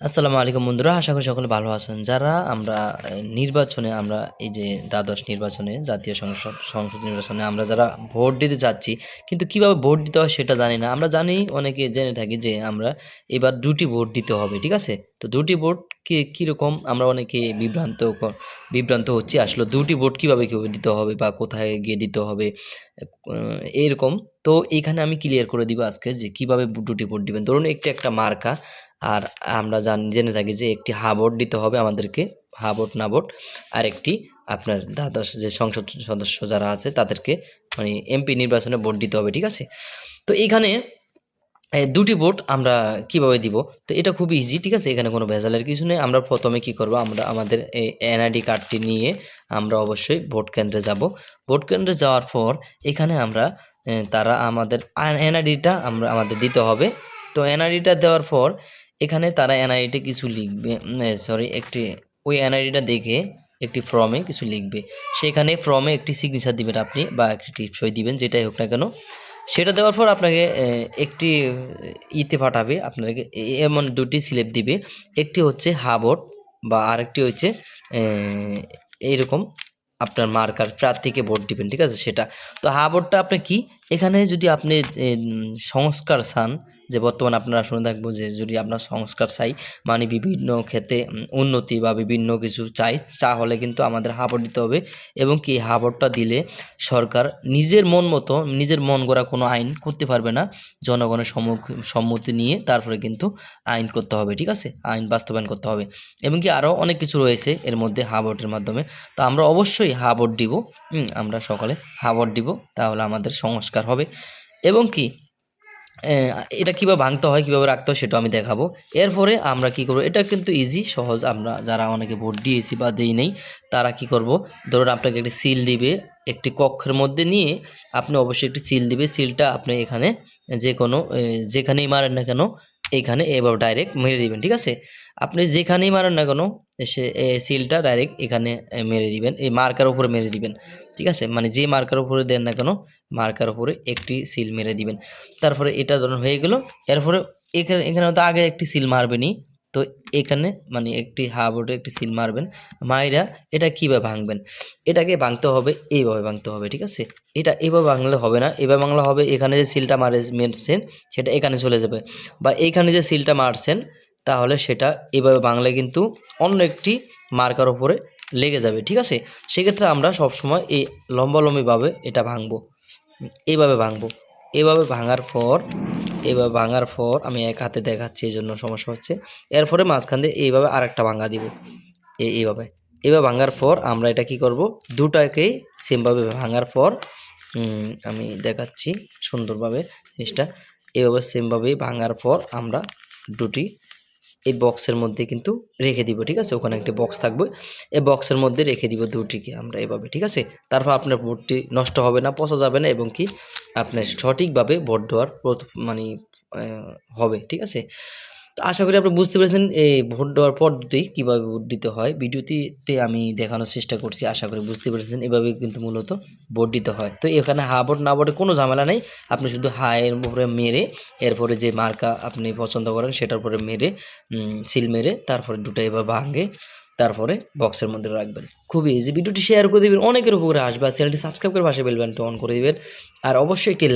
আসসালামু আলাইকুম বন্ধুরা, আশা করি সকলে ভালো আছেন। যারা আমরা নির্বাচনে আমরা এই যে দ্বাদশ নির্বাচনে জাতীয় সংসদ সংসদ নির্বাচনে আমরা যারা ভোট দিতে যাচ্ছি, কিন্তু কিভাবে ভোট দিতে হয় সেটা জানি না। আমরা জানি, অনেকে জেনে থাকি যে আমরা এবার দুটি ভোট দিতে হবে, ঠিক আছে? তো দুটি ভোট কীরকম আমরা অনেকে বিভ্রান্ত হচ্ছি। আসলে দুটি ভোট কীভাবে দিতে হবে বা কোথায় গিয়ে দিতে হবে, এরকম। তো এখানে আমি ক্লিয়ার করে দিব আজকে যে কিভাবে দুটি ভোট দিবেন। ধরুন একটি একটা মার্কা, আর আমরা জেনে থাকি যে একটি হা ভোট দিতে হবে আমাদেরকে, হা ভোট না ভোট। আর একটি আপনার দ্বাদশ যে সংসদ সদস্য যারা আছে তাদেরকে, মানে এমপি নির্বাচনে ভোট দিতে হবে, ঠিক আছে? তো এখানে দুটি ভোট আমরা কিভাবে দিব? তো এটা খুবই ইজি, ঠিক আছে? এখানে কোনো ভেজালের কিছু নেই। আমরা প্রথমে কি করব, আমরা আমাদের এই এনআইডি কার্ডটি নিয়ে আমরা অবশ্যই ভোট কেন্দ্রে যাব। ভোট কেন্দ্রে যাওয়ার পর এখানে আমরা তারা আমাদের এনআইডিটা আমাদের দিতে হবে। তো এনআইডিটা দেওয়ার পর এখানে তারা এনআইডিতে কিছু লিখবে, একটি ওই এনআইডিটা দেখে একটি ফর্মে কিছু লিখবে। সেখানে ফর্মে একটি সিগনেচার দিবেন আপনি, বা একটি সই দিবেন, যেটাই হোক না কেন। সেটা দেওয়ার পর আপনাকে একটি ইতে পাঠাবে আপনাকে, এমন দুটি স্লিপ দিবে। একটি হচ্ছে হা ভোট, বা আরেকটি হচ্ছে এইরকম আপনার মার্কার প্রার্থীকে ভোট দিবেন, ঠিক আছে? সেটা তো হা ভোটটা আপনি কি, এখানে যদি আপনি সংস্কার চান, যে বর্তমানে আপনারা শুনে থাকবো যে যদি আপনার সংস্কার চাই, মানে বিভিন্ন ক্ষেত্রে উন্নতি বা বিভিন্ন কিছু চাই, তাহলে কিন্তু আমাদের হা ভোট দিতে হবে। এবং কি হা ভোটটা দিলে সরকার নিজের মন মতো, নিজের মন গড়া কোনো আইন করতে পারবে না। জনগণের সম্মতি নিয়ে তারপরে কিন্তু আইন করতে হবে, ঠিক আছে? আইন বাস্তবায়ন করতে হবে। এবং কি আরও অনেক কিছু রয়েছে এর মধ্যে হা ভোটের মাধ্যমে। তো আমরা অবশ্যই হা ভোট দিব, আমরা সকালে হা ভোট দিব, তাহলে আমাদের সংস্কার হবে। এবং কি এটা কীভাবে ভাঙতে হয়, কীভাবে রাখতে হয়, সেটাও আমি দেখাবো। এরপরে আমরা কি করব, এটা কিন্তু ইজি সহজ। আমরা যারা অনেকে ভোট দিয়েছি বা দেই নেই, তারা কি করব, ধরুন আপনাকে একটি সিল দিবে, একটি কক্ষের মধ্যে নিয়ে আপনি অবশ্যই একটি সিল দিবে। সিলটা আপনি এখানে যে কোনো যেখানেই মারেন না কেন, এখানে এভাবে ডাইরেক্ট মেরে দিবেন, ঠিক আছে? আপনি যেখানেই মারেন না কেন, সে সিলটা ডাইরেক্ট এখানে মেরে দিবেন, এই মার্কার উপরে মেরে দিবেন, ঠিক আছে? মানে যে মার্কার উপরে দেন না কেন, মার্কার উপরে একটি সিল মেরে দিবেন। তারপরে এটা ধরুন হয়ে গেল। এরপরে এখানে তো আগে একটি সিল মারবেনই। তো এখানে মানে একটি হা ভোটে একটি সিল মারবেন, মাইরা এটা কীভাবে ভাঙবেন? এটাকে ভাঙতে হবে, এইভাবে ভাঙতে হবে, ঠিক আছে? এটা এভাবে ভাঙলে হবে না, এভাবে ভাঙলে হবে এখানে যে সিলটা মেরছেন সেটা এখানে চলে যাবে, বা এইখানে যে সিলটা মারছেন তাহলে সেটা এভাবে ভাঙলে কিন্তু অন্য একটি মার্কার উপরে লেগে যাবে, ঠিক আছে? সেক্ষেত্রে আমরা সবসময় এই লম্বালম্বিভাবে এটা ভাঙবো, এইভাবে ভাঙবো। এভাবে ভাঙার পর আমি এক হাতে দেখাচ্ছি, এই জন্য সমস্যা হচ্ছে। এরপরে মাঝখান দিয়ে এইভাবে আরেকটা ভাঙা দিব, এইভাবে। এভাবে ভাঙার পর আমরা এটা কি করব, দুটাকেই সেমভাবে ভাঙার পর আমি দেখাচ্ছি সুন্দরভাবে জিনিসটা। এইভাবে সেমভাবেই ভাঙার পর আমরা দুটি এই বক্সের মধ্যে কিন্তু রেখে দিব, ঠিক আছে? ওখানে একটি বক্স থাকবে, এই বক্সের মধ্যে রেখে দিব দুটিকে আমরা এভাবে, ঠিক আছে? তারপর আপনার ভোটটি নষ্ট হবে না, পচা যাবে না, এবং কি আপনার সঠিকভাবে ভোট দেওয়ার মানে হবে, ঠিক আছে? তো আশা করি আপনি বুঝতে পেরেছেন এই ভোট দেওয়ার পদ্ধতি কীভাবে ভোট দিতে হয়। ভিডিওটিতে আমি দেখানোর চেষ্টা করছি, আশা করি বুঝতে পেরেছেন। এভাবে কিন্তু মূলত ভোট দিতে হয়। তো এখানে হা ভোট না ভোটে কোনো ঝামেলা নেই। আপনি শুধু হা এর উপরে মেরে, এরপরে যে মার্কা আপনি পছন্দ করেন সেটার উপরে মেরে, সিল মেরে, তারপরে দুটো এবার ভাঙে, তারপরে বক্সের মধ্যে রাখবেন। খুবই ইজি। ভিডিওটি শেয়ার করে দিবেন, অনেকের উপরে আসবে। আর চ্যানেলটি সাবস্ক্রাইব করে পাশে বেল বাটনটি অন করে দিবেন। আর অবশ্যই একটি